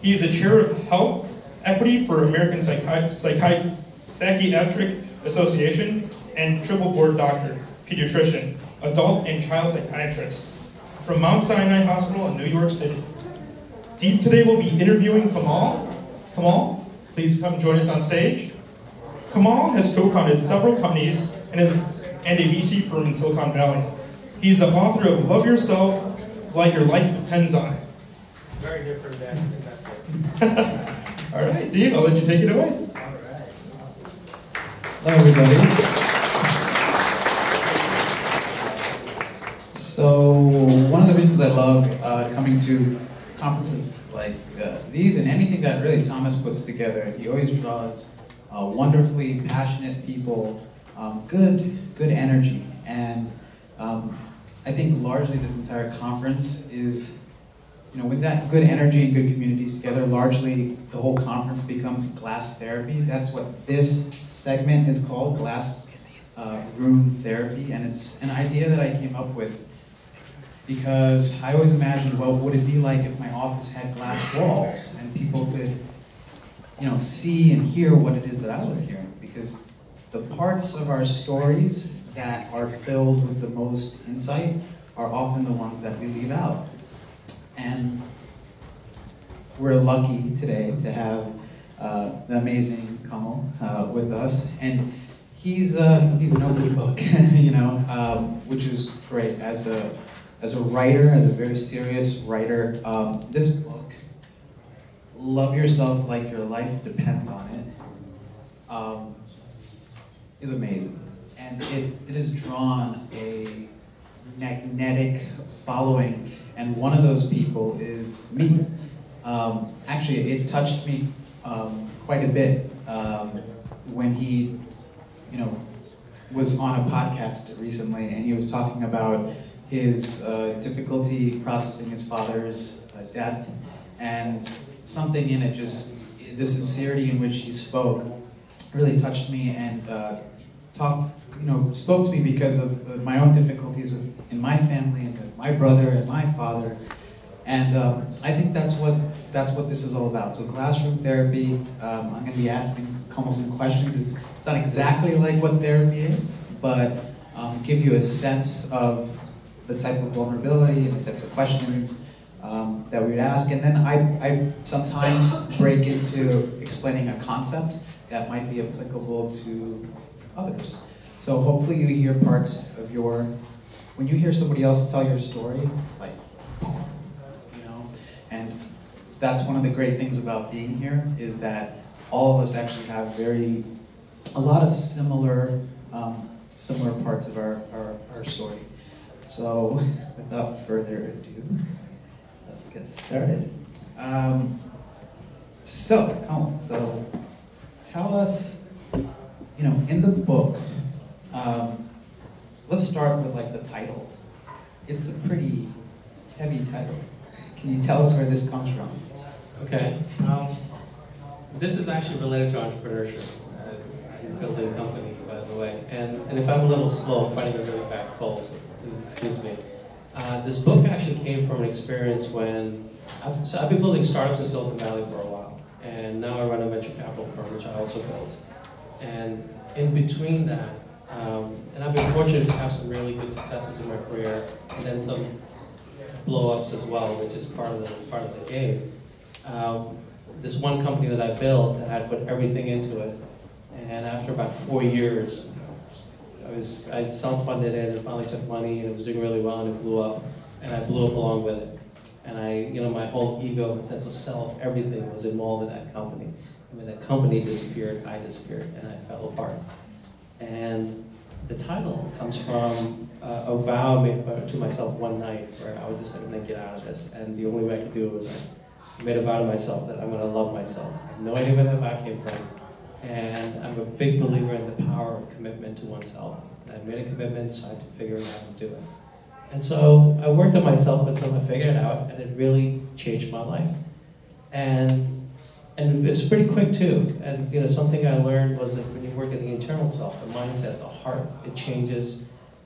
He is a chair of health equity for American Psychiatric Association and triple board doctor, pediatrician, adult and child psychiatrist from Mount Sinai Hospital in New York City. Deep today will be interviewing Kamal. Kamal, please come join us on stage. Kamal has co-founded several companies and a VC firm in Silicon Valley. He's the author of Love Yourself Like Your Life Depends on It. Very different than investing. All right, Deep, I'll let you take it away. All right. Hello, everybody. So, one of the reasons I love coming to conferences like these and anything that really Thomas puts together, he always draws wonderfully passionate people, good energy, and I think largely this entire conference is, with that good energy and good communities together, largely the whole conference becomes glass therapy. That's what this segment is called, glass room therapy, and it's an idea that I came up with because I always imagined, well, what would it be like if my office had glass walls and people could, see and hear what it is that I was hearing? Because the parts of our stories that are filled with the most insight are often the ones that we leave out. And we're lucky today to have the amazing Kamal with us, and he's an open book, which is great as a writer, as a very serious writer. This book, Love Yourself Like Your Life Depends on It, is amazing, and it has drawn a magnetic following. And one of those people is me. Actually, it touched me quite a bit when he, was on a podcast recently, and he was talking about his difficulty processing his father's death, and something in it, just the sincerity in which he spoke, really touched me and spoke to me because of my own difficulties in my family and with my brother and my father, and I think that's what this is all about. So classroom therapy. I'm going to be asking Kamal some questions. It's not exactly like what therapy is, but give you a sense of the type of vulnerability and the types of questions that we would ask, and then I sometimes break into explaining a concept that might be applicable to others. So hopefully you hear parts of when you hear somebody else tell your story, it's like, and that's one of the great things about being here, is that all of us actually have a lot of similar parts of our story. So without further ado, let's get started. So tell us, in the book, let's start with the title. It's a pretty heavy title. Can you tell us where this comes from? Okay. This is actually related to entrepreneurship and building companies, by the way. And if I'm a little slow, I'm fighting a really bad cold, so please excuse me. This book actually came from an experience when I've been building startups in Silicon Valley for a while, and now I run a venture capital firm, which I also built. And in between that, and I've been fortunate to have some really good successes in my career, and then some blow-ups as well, which is part of the game. This one company that I built, that I put everything into it, and after about 4 years, I self-funded it and finally took money, and it was doing really well, and it blew up, and I blew up along with it. And my whole ego and sense of self, everything was involved in that company. When that company disappeared, I disappeared, and I fell apart. And the title comes from a vow made to myself one night, where I was just like, I'm gonna get out of this. And the only way I could do it was I made a vow to myself that I'm gonna love myself. I have no idea where that vow came from. And I'm a big believer in the power of commitment to oneself. And I made a commitment, so I had to figure out how to do it. And so I worked on myself until I figured it out, and it really changed my life. And it's pretty quick too. And something I learned was that when you work at the internal self, the mindset, the heart, it changes.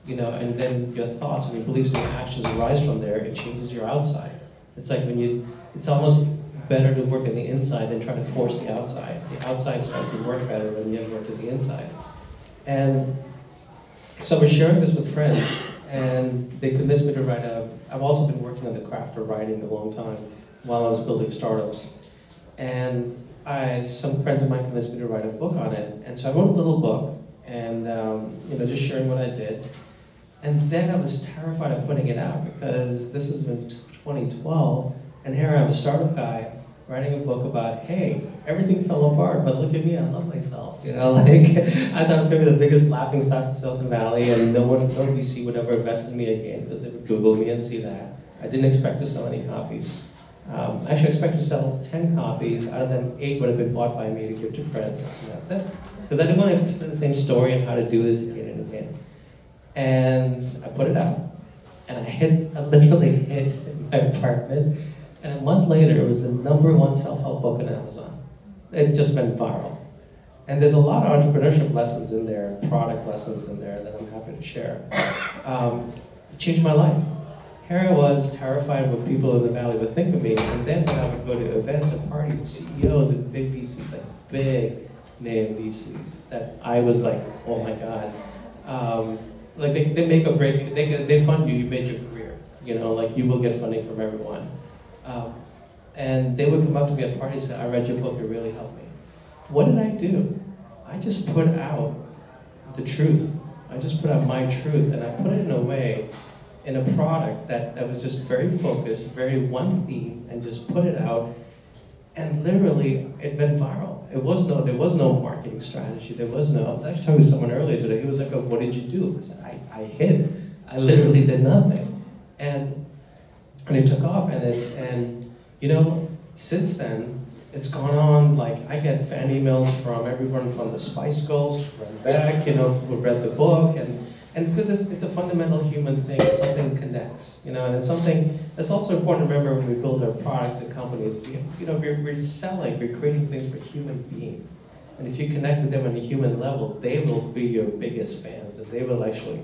And then your thoughts and your beliefs and your actions arise from there. It changes your outside. It's like when you it's almost better to work on the inside than try to force the outside. The outside starts to work better when you work at the inside. And so I was sharing this with friends, and they convinced me to write I've also been working on the craft of writing a long time while I was building startups. And some friends of mine convinced me to write a book on it. And so I wrote a little book, and just sharing what I did. And then I was terrified of putting it out because this is in 2012, and here I am, a startup guy, writing a book about, hey, everything fell apart, but look at me, I love myself. I thought it was going to be the biggest laughing stock in Silicon Valley, and no VC would ever invest in me again because they would Google me and see that. I didn't expect to sell any copies. Actually, I expected to sell 10 copies. Out of them, 8 would have been bought by me to give to friends, and that's it. Because I didn't want to explain the same story and how to do this again and again. And I put it out, and I literally hid in my apartment. And a month later, it was the #1 self-help book on Amazon. It just went viral. And there's a lot of entrepreneurship lessons in there, product lessons in there that I'm happy to share. It changed my life. Here I was, terrified of what people in the Valley would think of me. And then when I would go to events and parties, CEOs and big VCs, like big name VCs, that I was like, oh my God. Like they make or break you, they fund you, you made your career. Like you will get funding from everyone. And they would come up to me at parties and say, I read your book, it really helped me. What did I do? I just put out the truth. I just put out my truth, and I put it in a way, in a product that was just very focused, very one theme, and just put it out, and literally it went viral. There was no marketing strategy. I was actually talking to someone earlier today. He was like, oh, what did you do? I said, I hid. I literally did nothing. And it took off, and since then, it's gone on, like, I get fan emails from everyone from the Spice Girls, from Beck, who read the book, and because it's a fundamental human thing, something connects, and it's something that's also important to remember when we build our products and companies. We're selling, we're creating things for human beings. And if you connect with them on a human level, they will be your biggest fans, and they will actually,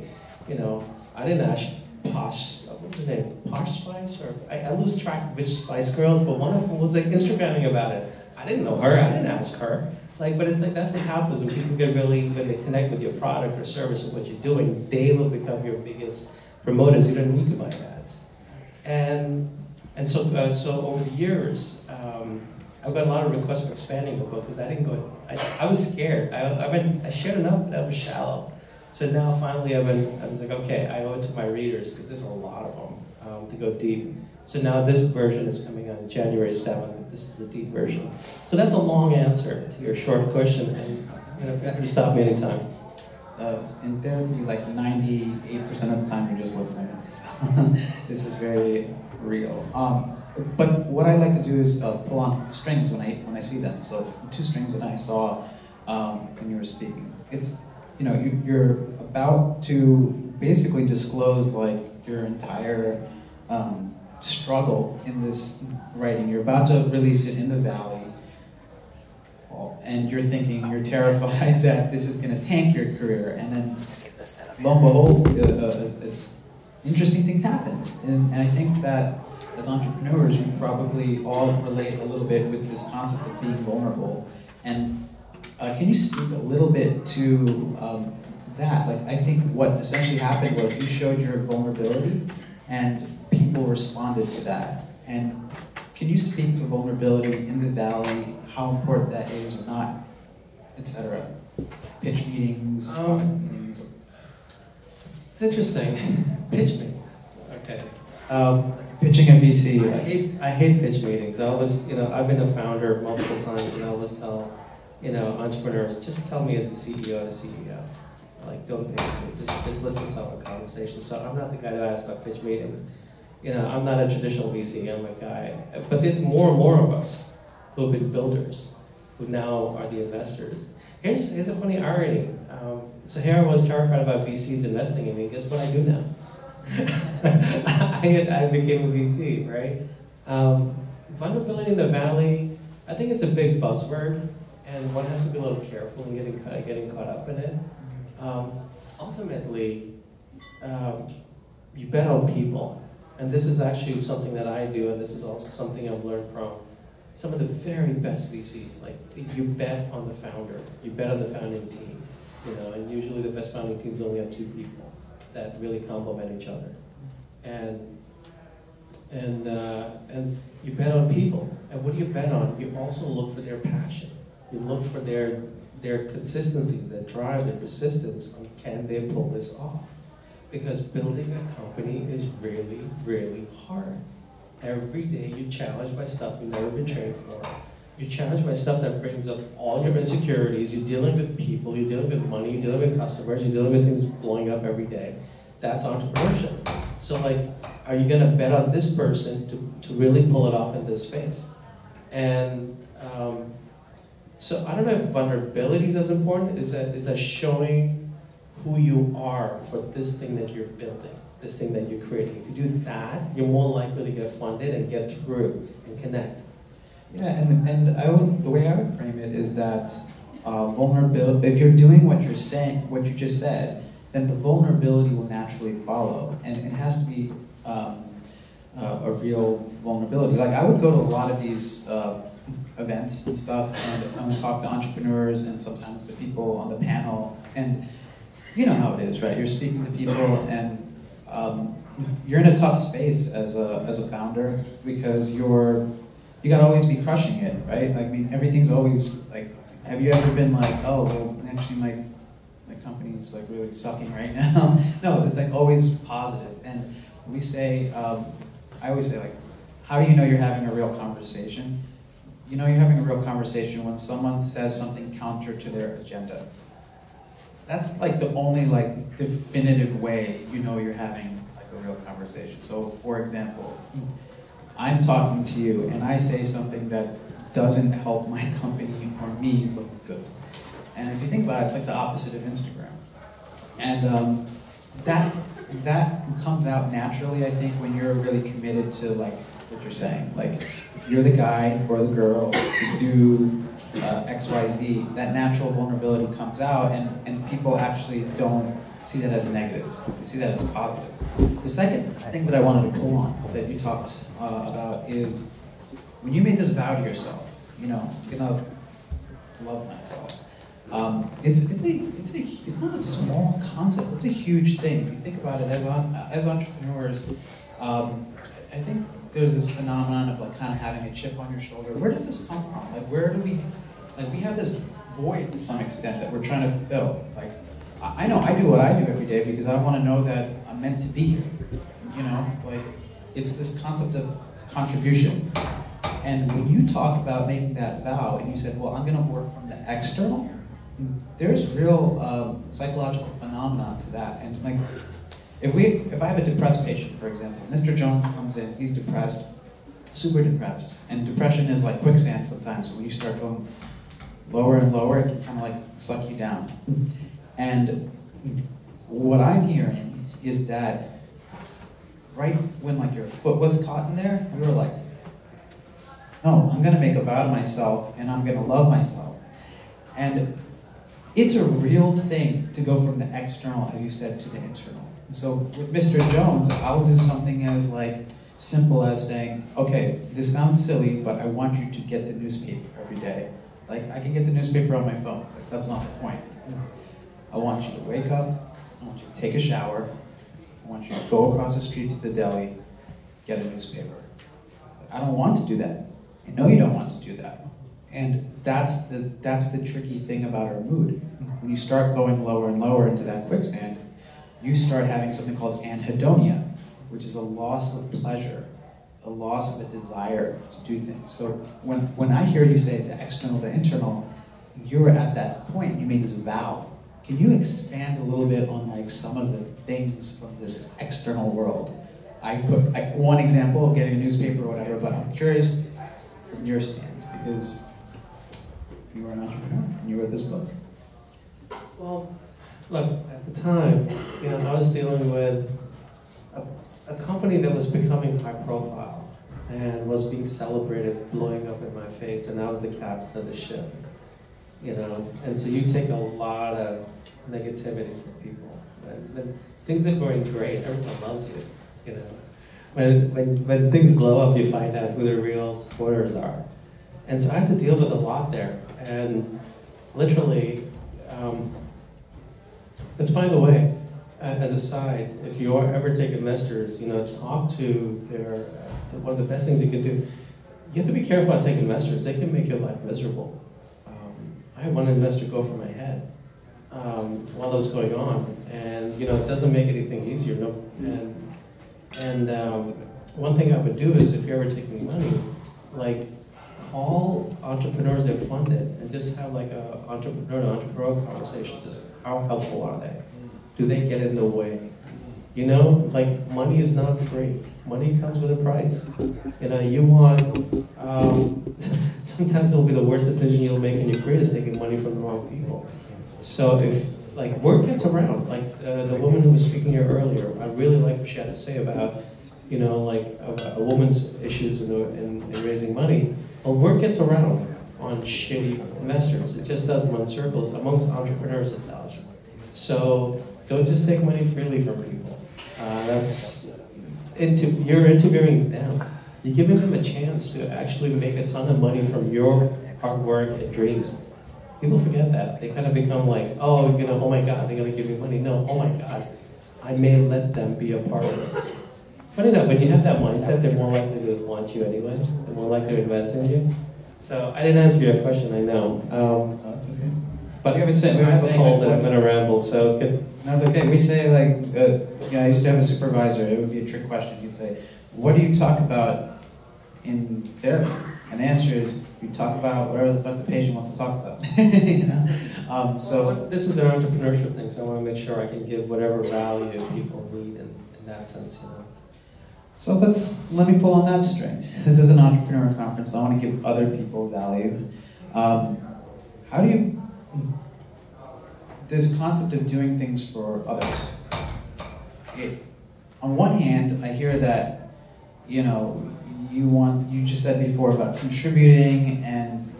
I didn't ask what's her name? Posh Spice? Or I lose track of which Spice Girls, but one of them was like Instagramming about it. I didn't know her, I didn't ask her. But it's like that's what happens when people when they connect with your product or service or what you're doing, they will become your biggest promoters. You don't need to buy ads. And so over the years, I've got a lot of requests for expanding the book because I was scared. I shared enough, but I was shallow. So now finally I was like, okay, I owe it to my readers, because there's a lot of them, to go deep. So now this version is coming on January 7th. This is the deep version. So that's a long answer to your short question, and feel free to stop me anytime. In therapy, like 98% of the time you're just listening. So this is very real. But what I like to do is pull on strings when I see them. So 2 strings that I saw when you were speaking. It's you're about to basically disclose like your entire struggle in this writing. You're about to release it in the Valley, and you're terrified that this is going to tank your career, and then lo and behold, this interesting thing happens. And I think that as entrepreneurs, we probably all relate a little bit with this concept of being vulnerable. And can you speak a little bit to that? Like, I think what essentially happened was you showed your vulnerability, and people responded to that. And can you speak to vulnerability in the Valley, how important that is or not, etc.? Pitch meetings, meetings. It's interesting. Pitch meetings. Okay. Pitching a VC. I hate pitch meetings. I always, I've been a founder multiple times, and I always tell, entrepreneurs, just tell me as a CEO to CEO. Like, don't pitch me. Just listen to some conversation. So I'm not the guy to ask about pitch meetings. I'm not a traditional VC. I'm a guy. But there's more and more of us who have been builders, who now are the investors. Here's a funny irony. So here I was terrified about VCs investing in me. Guess what I do now? I became a VC, right? Vulnerability in the Valley, I think it's a big buzzword, and one has to be a little careful in getting caught up in it. Ultimately, you bet on people. And this is actually something that I do, and this is also something I've learned from some of the very best VCs. Like, you bet on the founder, you bet on the founding team, and usually the best founding teams only have 2 people that really complement each other. And you bet on people. And what do you bet on? You also look for their passion. You look for their consistency, their drive, their persistence on can they pull this off. Because building a company is really, really hard. Every day you're challenged by stuff you've never been trained for. You're challenged by stuff that brings up all your insecurities. You're dealing with people, you're dealing with money, you're dealing with customers, you're dealing with things blowing up every day. That's entrepreneurship. So are you gonna bet on this person to really pull it off in this space? And so I don't know if vulnerability is as important. Is that showing who you are for this thing that you're building, this thing that you're creating. If you do that, you're more likely to get funded and get through and connect. Yeah, and the way I would frame it is that vulnerability, if you're doing what you're saying, what you just said, then the vulnerability will naturally follow. And it has to be a real vulnerability. Like, I would go to a lot of these events and stuff, and I would talk to entrepreneurs and sometimes the people on the panel, and you know how it is, right? You're speaking to people, and you're in a tough space as a founder because you gotta always be crushing it, right? I mean, everything's always like. Have you ever been like, oh, well, actually, my company's like really sucking right now? No, it's like always positive. And we say, I always say, like, how do you know you're having a real conversation? You know you're having a real conversation when someone says something counter to their agenda. That's like the only like definitive way you know you're having like a real conversation. So, for example, I'm talking to you and I say something that doesn't help my company or me look good. And if you think about it, it's like the opposite of Instagram. And that comes out naturally, I think, when you're really committed to like what you're saying. Like, if you're the guy or the girl to do X, Y, Z, that natural vulnerability comes out, and people actually don't see that as a negative. They see that as positive. The second thing that I wanted to pull on that you talked about is when you made this vow to yourself, I'm gonna love myself. It's not a small concept. It's a huge thing. If you think about it as entrepreneurs, I think there's this phenomenon of like kind of having a chip on your shoulder. Where does this come from? Like, where do we have this void to some extent that we're trying to fill. Like, I know I do what I do every day because I want to know that I'm meant to be here. Like, it's this concept of contribution. And when you talk about making that vow and you said, well, I'm going to work from the external, there's real psychological phenomena to that. And like, if I have a depressed patient, for example, Mr. Jones comes in, he's depressed, super depressed, and depression is like quicksand sometimes. When you start going lower and lower, it can kind of like suck you down. And what I'm hearing is that right when like your foot was caught in there, you were like, no, I'm gonna make a vow to myself and I'm gonna love myself. And it's a real thing to go from the external, as you said, to the internal. So with Mr. Jones, I'll do something as like simple as saying, okay, this sounds silly, but I want you to get the newspaper every day. Like, I can get the newspaper on my phone. It's like, that's not the point. I want you to wake up, I want you to take a shower, I want you to go across the street to the deli, get a newspaper. I don't want to do that. I know you don't want to do that. And that's the tricky thing about our mood. When you start going lower and lower into that quicksand, you start having something called anhedonia, which is a loss of pleasure, a loss of a desire to do things. So when I hear you say the external, the internal, you're at that point, you made this vow. Can you expand a little bit on like some of the things from this external world? I put one example of getting a newspaper or whatever, but I'm curious from your stance, because you were an entrepreneur and you wrote this book. Well, look, at the time, I was dealing with a company that was becoming high profile and was being celebrated, blowing up in my face, and I was the captain of the ship. And so you take a lot of negativity from people. And things are going great, everyone loves you, when things blow up, you find out who the real supporters are. And so I had to deal with a lot there. And literally, let's find a way. As a side, if you ever take investors, talk to their, one of the best things you can do, you have to be careful about taking investors. They can make your life miserable. I had one investor go for my head while that was going on. And, it doesn't make anything easier. No, and one thing I would do is, if you're ever taking money, like, call entrepreneurs that fund it and just have like a entrepreneur conversation. Just how helpful are they? Do they get in the way? Like, money is not free. Money comes with a price. You want, sometimes it'll be the worst decision you'll make in your career is taking money from the wrong people. So if, like, word gets around, like the woman who was speaking here earlier, I really like what she had to say about, a woman's issues in raising money. Well, word gets around on shitty investors. It just does run circles. Amongst entrepreneurs, it does. So don't just take money freely from people. You're interviewing them. You're giving them a chance to actually make a ton of money from your hard work and dreams. People forget that. They kind of become like, oh my God, they're going to give me money. No, oh my God, I may let them be a part of this. Funny enough, when you have that mindset, they're more likely to want you anyway. They're more likely to invest in you. So I didn't answer your question, I know. That's okay. But I have a cold and I'm going to ramble, so... No, it's okay. We say, like, I used to have a supervisor. It would be a trick question. You'd say, what do you talk about in therapy? And the answer is, you talk about whatever the fuck the patient wants to talk about. So this is an entrepreneurship thing, so I want to make sure I can give whatever value people need in that sense, So let me pull on that string. This is an entrepreneur conference. So I want to give other people value. How do you, this concept of doing things for others, on one hand, I hear that, you just said before about contributing and,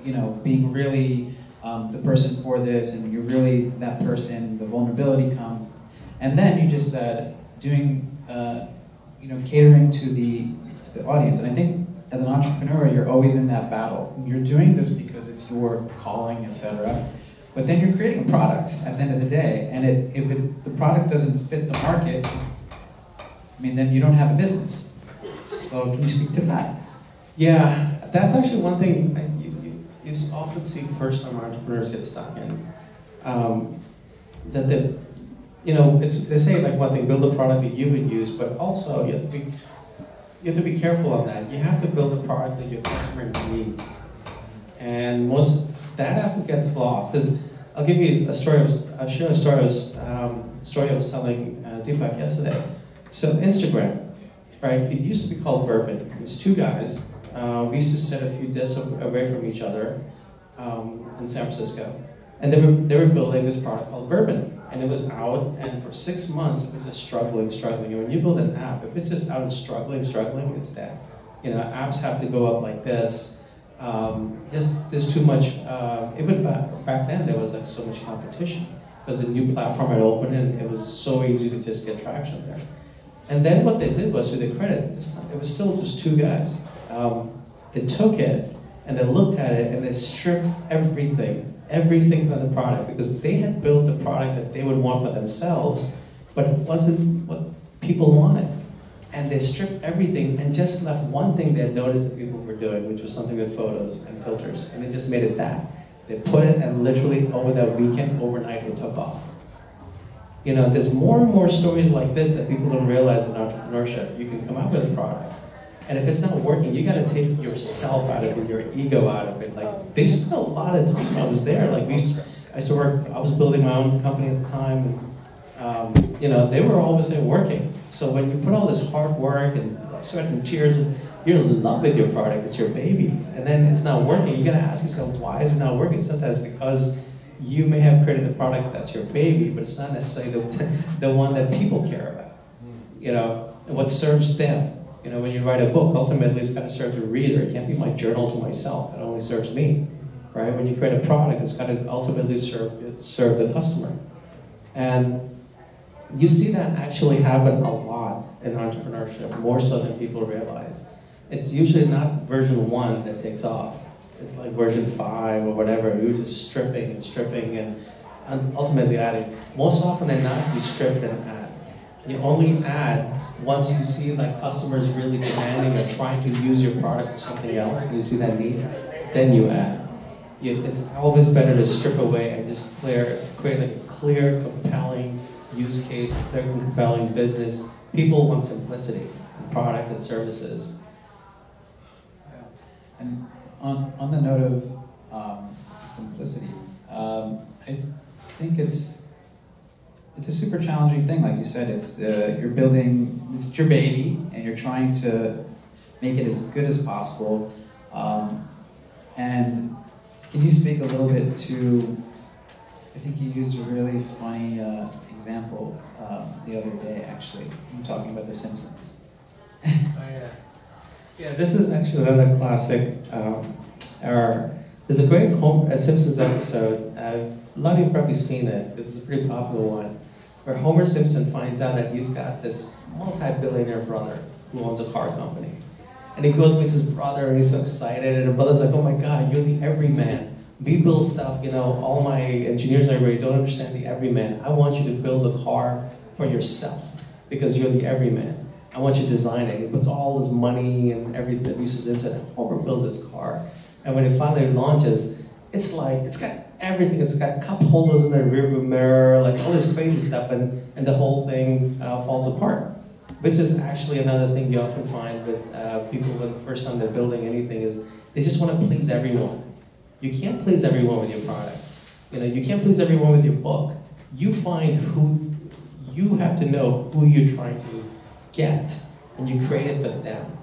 being really the person for this, and you're really that person, the vulnerability comes. And then you just said doing, catering to the audience. And I think as an entrepreneur, you're always in that battle. You're doing this because it's your calling, etc. But then you're creating a product at the end of the day. And if the product doesn't fit the market, then you don't have a business. So can you speak to that? Yeah, that's actually one thing you often see first-time entrepreneurs get stuck in. They say like one thing, build a product that you would use, but also you have to be careful on that. You have to build a product that your customer needs, and that often gets lost. I'll give you a story. I'll share a story. Story I was telling Deepak yesterday. So Instagram, right? It used to be called Bourbon. It was two guys. We used to sit a few desks away from each other in San Francisco, and they were building this product called Bourbon. And it was out, and for 6 months, it was just struggling. And when you build an app, if it's just out and struggling, it's dead. Apps have to go up like this. There's too much, even back then, there was like so much competition. Because a new platform had opened, and it was so easy to just get traction there. And then what they did was, to their credit, it was still just two guys. They took it, and they looked at it, and they stripped everything from the product, because they had built the product that they would want for themselves, but it wasn't what people wanted. And they stripped everything and just left one thing they had noticed that people were doing, which was something with photos and filters, and they just made it that. They put it, and literally over that weekend, overnight, it took off. There's more and more stories like this that people don't realize in entrepreneurship. You can come up with a product, and if it's not working, you got to take yourself out of it, your ego out of it. Like, they spent a lot of time. I was there. Like, I used to work. I was building my own company at the time, and they were always there working. So when you put all this hard work and sweat and tears, you're in love with your product. It's your baby, and then it's not working. You got to ask yourself, why is it not working? Sometimes because you may have created a product that's your baby, but it's not necessarily the one that people care about. What serves them. When you write a book, ultimately it's got to serve the reader. It can't be my journal to myself. It only serves me, right? When you create a product, it's got to ultimately serve the customer. And You see that actually happen a lot in entrepreneurship, more so than people realize. It's usually not version 1 that takes off. It's like version 5 or whatever. You're just stripping and stripping and ultimately adding. Most often than not, you strip and add. You only add once you see like customers really demanding or trying to use your product for something else, and you see that need, then you add. It's always better to strip away and just create a clear, compelling use case, clear and compelling business. People want simplicity in product and services. And on the note of simplicity, I think it's a super challenging thing. Like you said, it's you're building, it's your baby, and you're trying to make it as good as possible. And can you speak a little bit to? I think you used a really funny example the other day. Actually, I'm talking about The Simpsons. Oh, yeah. Yeah, this is actually another classic error. There's a great Simpsons episode. A lot of you have probably seen it. This is a pretty popular one, where Homer Simpson finds out that he's got this multi-billionaire brother who owns a car company. And he goes with his brother, and he's so excited, and the brother's like, oh my God, you're the everyman. We build stuff, all my engineers and everybody don't understand the everyman. I want you to build a car for yourself, because you're the everyman. I want you to design it. He puts all his money and everything that uses into it. Homer builds his car. And when it finally launches, it's got everything. It's got cup holders in the rearview mirror, like all this crazy stuff, and the whole thing falls apart. Which is actually another thing you often find with people when the first time they're building anything is they just want to please everyone. You can't please everyone with your product. You can't please everyone with your book. You find you have to know who you're trying to get, and you create it for them,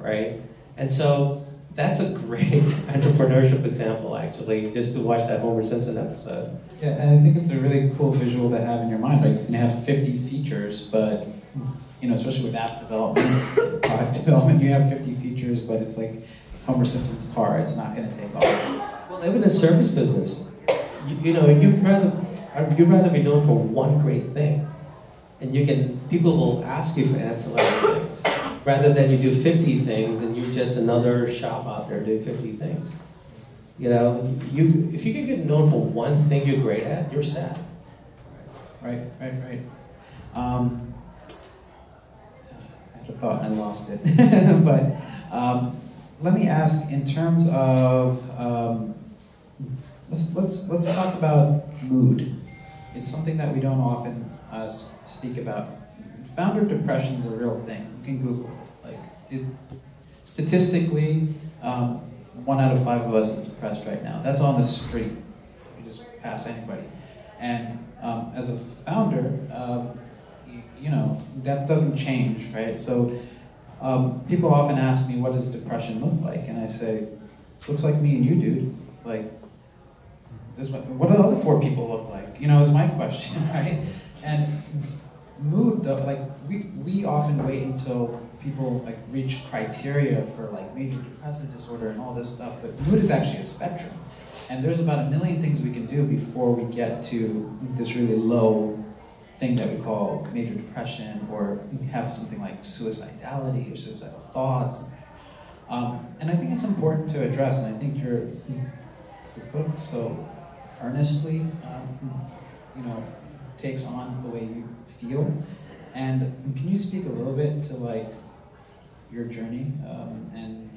right? And so that's a great entrepreneurship example, actually, just to watch that Homer Simpson episode. Yeah, and I think it's a really cool visual to have in your mind. Like, you can have 50 features, but especially with app development, product development, you have 50 features, but it's like Homer Simpson's car. It's not going to take off. Well, even in a service business, you'd rather be known for one great thing, and people will ask you for ancillary things, rather than you do 50 things and you're just another shop out there doing 50 things. If you can get known for one thing you're great at, you're set. Right. I thought I lost it, but let me ask. In terms of let's talk about mood. It's something that we don't often speak about. Founder depression is a real thing. You can Google it. Statistically, 1 out of 5 of us is depressed right now. That's on the street. You just pass anybody, and as a founder. That doesn't change, right? So people often ask me, what does depression look like? And I say, looks like me and you, dude. Like, what do the other 4 people look like? Is my question, right? And mood, though, we often wait until people reach criteria for major depressive disorder and all this stuff, but mood is actually a spectrum. And there's about 1 million things we can do before we get to this really low thing that we call major depression, or have something like suicidality or suicidal thoughts. And I think it's important to address, and I think your book so earnestly, takes on the way you feel. And can you speak a little bit to your journey and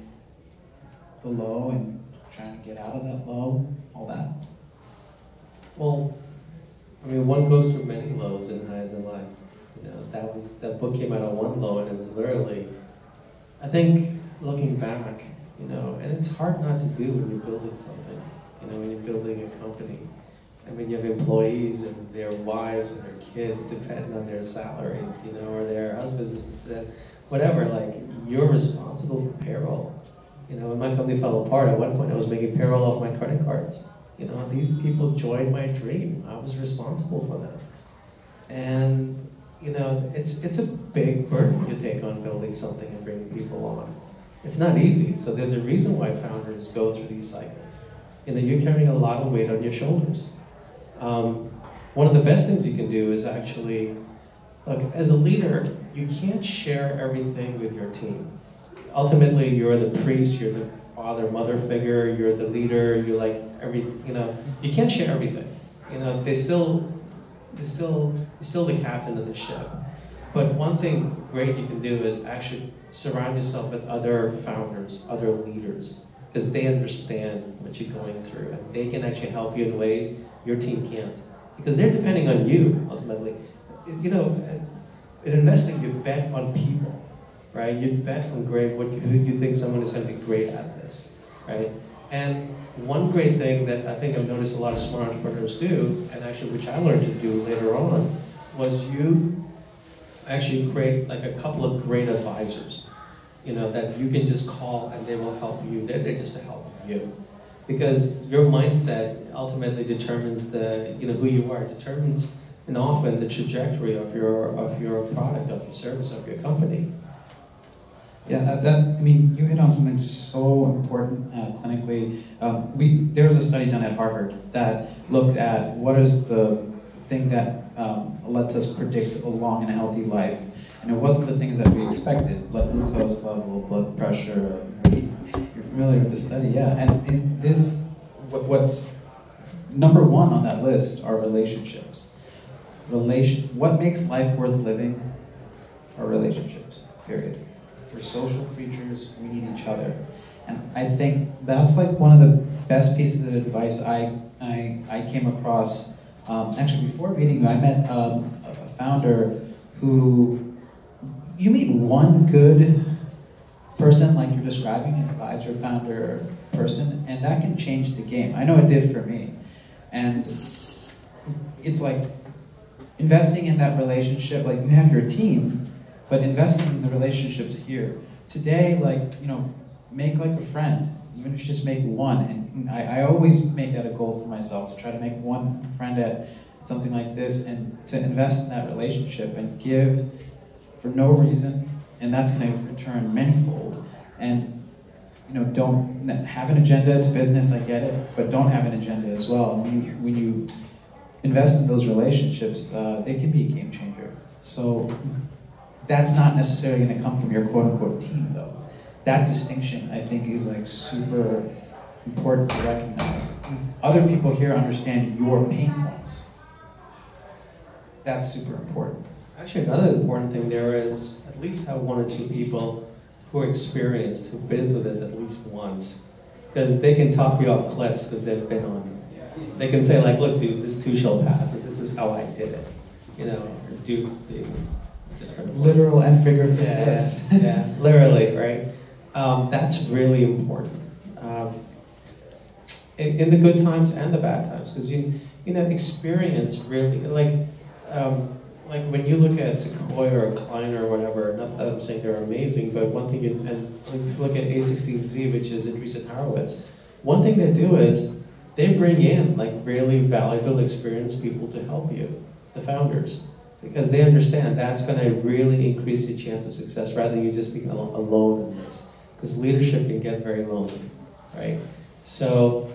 the low and trying to get out of that low, all that? Well, one goes through many lows and highs in life. That book came out on one low, and it was literally, I think, looking back, and it's hard not to do when you're building something, when you're building a company. You have employees and their wives and their kids depend on their salaries, or their husbands, whatever. You're responsible for payroll. When my company fell apart, at one point I was making payroll off my credit cards. These people joined my dream. I was responsible for them. And, it's a big burden you take on building something and bringing people on. It's not easy. So there's a reason why founders go through these cycles. You're carrying a lot of weight on your shoulders. One of the best things you can do is actually look, as a leader, you can't share everything with your team. Ultimately, you're the priest, you're the father, mother figure, you're the leader, you're like you can't share everything. They're still the captain of the ship. But one thing great you can do is actually surround yourself with other founders, other leaders, because they understand what you're going through, and they can actually help you in ways your team can't. Because they're depending on you, ultimately. In investing, you bet on people, right? You bet on who you think someone is going to be great at this, right? And one great thing that I think I've noticed a lot of smart entrepreneurs do, and actually which I learned to do later on, was you actually create like a couple of great advisors, that you can just call and they will help you. They're just to help you. Because your mindset ultimately determines who you are, determines and often the trajectory of your product, of your service, of your company. Yeah, you hit on something so important clinically. There was a study done at Harvard that looked at what is the thing that lets us predict a long and healthy life. And it wasn't the things that we expected, blood glucose level, blood pressure. You're familiar with the study, yeah. And in this, what's number one on that list are relationships. What makes life worth living are relationships, period. We're social creatures, we need each other. And I think that's like one of the best pieces of advice I came across. Actually, before meeting you, I met a founder who, you meet one good person like you're describing, an advisor, founder, person, and that can change the game. I know it did for me. And it's like investing in that relationship, like you have your team, but investing in the relationships here. Today, make like a friend, even if you just make one. And I always make that a goal for myself, to try to make one friend at something like this and to invest in that relationship and give for no reason, and that's going to return manyfold. And don't have an agenda. It's business, I get it, but don't have an agenda as well. When you invest in those relationships, they can be a game changer. So that's not necessarily going to come from your quote-unquote team, though. That distinction, I think, is like super important to recognize. Other people here understand your pain points. That's super important. Actually, another important thing there is at least have one or two people who are experienced, who've been through this at least once. Because they can talk you off cliffs because they've been on it. They can say, like, look, dude, this too shall pass, and this is how I did it. Literal and figurative cliffs. Yeah, literally, right? That's really important. In the good times and the bad times, because experience really, like when you look at Sequoia or Kleiner or whatever, not that I'm saying they're amazing, but one thing, and if you look at A16Z, which is Andreessen Horowitz, one thing they do is they bring in like really valuable, experienced people to help you, the founders, because they understand that's going to really increase your chance of success rather than you just being alone in this. Because leadership can get very lonely, right? So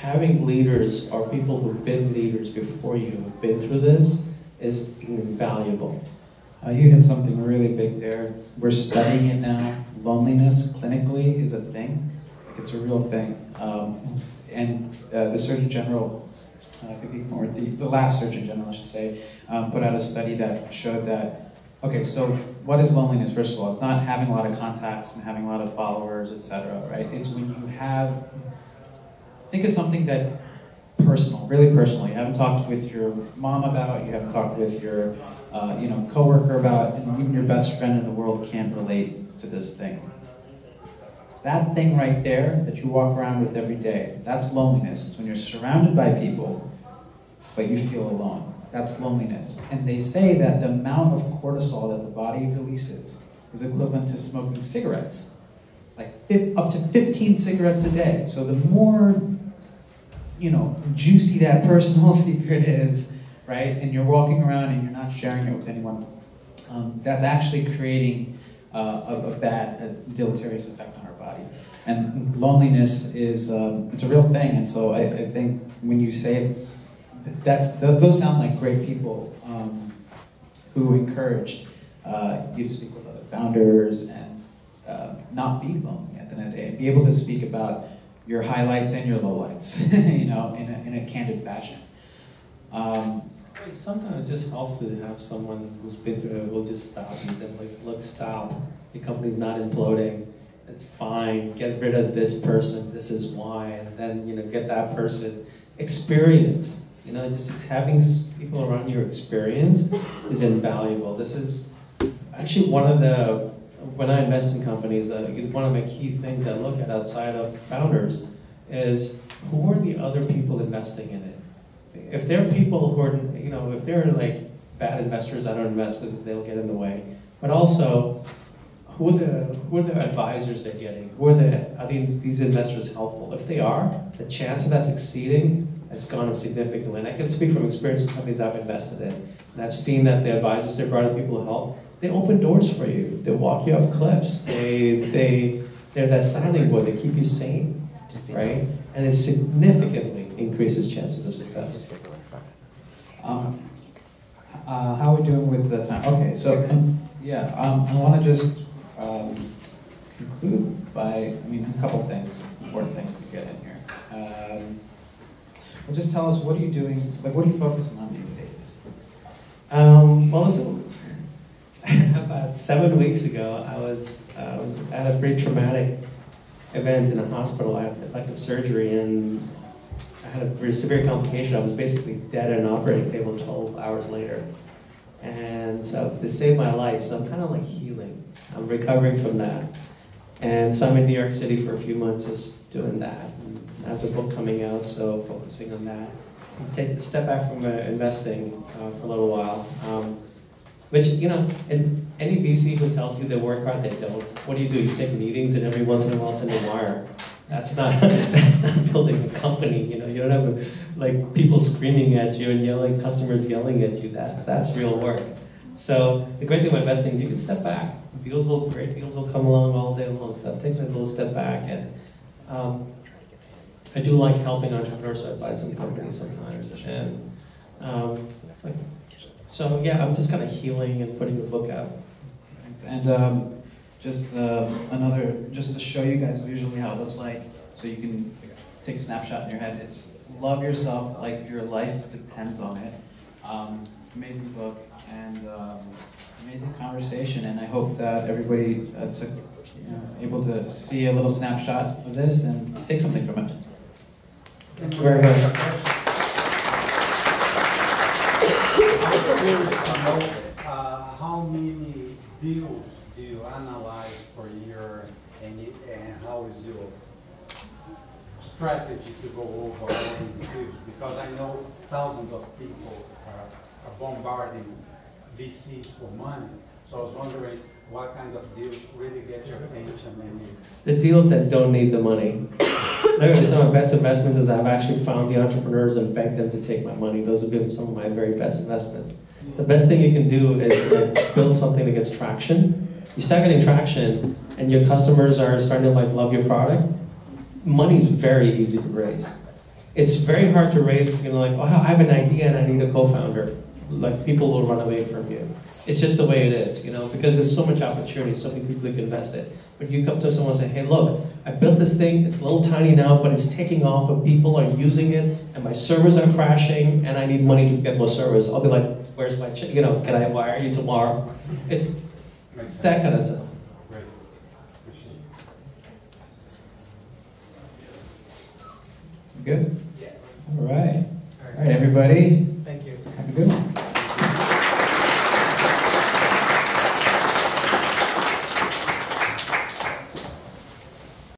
having leaders or people who've been leaders before you, who've been through this, is invaluable. You hit something really big there. We're studying it now. Loneliness clinically is a thing. It's a real thing. And the Surgeon General, the last Surgeon General, I should say, put out a study that showed that, okay, so what is loneliness? First of all, it's not having a lot of contacts and having a lot of followers, etc., right? It's when you have, think of something that personal, really personal. You haven't talked with your mom about, you haven't talked with your coworker about, and even your best friend in the world can't relate to this thing. That thing right there that you walk around with every day, that's loneliness. It's when you're surrounded by people, but you feel alone. That's loneliness. And they say that the amount of cortisol that the body releases is equivalent to smoking cigarettes. Like up to 15 cigarettes a day. So the more juicy that personal secret is, right? And you're walking around and you're not sharing it with anyone, that's actually creating a bad, deleterious effect on our body. And loneliness is, it's a real thing. And so I think when you say it, those sound like great people who encouraged you to speak with other founders and not be lonely at the end of the day, and be able to speak about your highlights and your lowlights, in a candid fashion. Sometimes it just helps to have someone who's been through it, will just stop and say, look, stop. Your company's not imploding. It's fine. Get rid of this person. This is why. And then, get that person. Experience. Just having people around you experienced is invaluable. This is actually when I invest in companies, one of my key things I look at outside of founders is who are the other people investing in it? If there are people who are, if they're like bad investors, I don't invest because they'll get in the way. But also, who are the advisors they're getting? Are these investors helpful? If they are, the chance of that succeeding has gone up significantly. And I can speak from experience with companies I've invested in. And I've seen that the advisors they brought in people to help, they open doors for you. They walk you off cliffs. They're that sounding board. They keep you sane, right? And it significantly increases chances of success. How are we doing with the time? Okay, so I want to just conclude by, a couple things, important things to get in here. Well, just tell us, what are you doing, what are you focusing on these days? Well, listen, about 7 weeks ago, I was at a pretty traumatic event in a hospital. I had elective surgery, and I had a very severe complication. I was basically dead at an operating table 12 hours later. And so they saved my life, so I'm kind of like healing. I'm recovering from that. And so I'm in New York City for a few months just doing that. And I have the book coming out, so focusing on that. Take a step back from investing for a little while. Which, and any VC who tells you they work hard, they don't. What do? You take meetings and every once in a while send a wire. That's not building a company. You don't have people screaming at you and customers yelling at you. That's real work. So the great thing about investing, you can step back. Great deals will come along all day long. So it takes me a little step back, and I do like helping entrepreneurs. So I buy some companies sometimes, and so yeah, I'm just kind of healing and putting the book out. Thanks. And just to show you guys visually how it looks like, so you can take a snapshot in your head. It's love yourself like your life depends on it. Amazing book and amazing conversation, and I hope that everybody that's able to see a little snapshot of this and take something from it. Thank you very much. I'm curious to know how many deals do you analyze per year, and how is your strategy to go over all these deals? Because I know thousands of people are bombarding VCs for money, so I was wondering what kind of deals really get your attention. The deals that don't need the money. Some of my best investments is I've actually found the entrepreneurs and begged them to take my money. Those have been some of my very best investments. The best thing you can do is build something that gets traction. You start getting traction, and your customers are starting to love your product. Money is very easy to raise. It's very hard to raise. I have an idea and I need a co-founder. People will run away from you. It's just the way it is, because there's so much opportunity, so many people who can invest it. But you come to someone and say, hey, look, I built this thing, it's a little tiny now, but it's taking off, and people are using it, and my servers are crashing, and I need money to get more servers. I'll be like, where's my check? Can I wire you tomorrow? It's that kind of stuff. Great. Appreciate it. Good? All right. All right, everybody.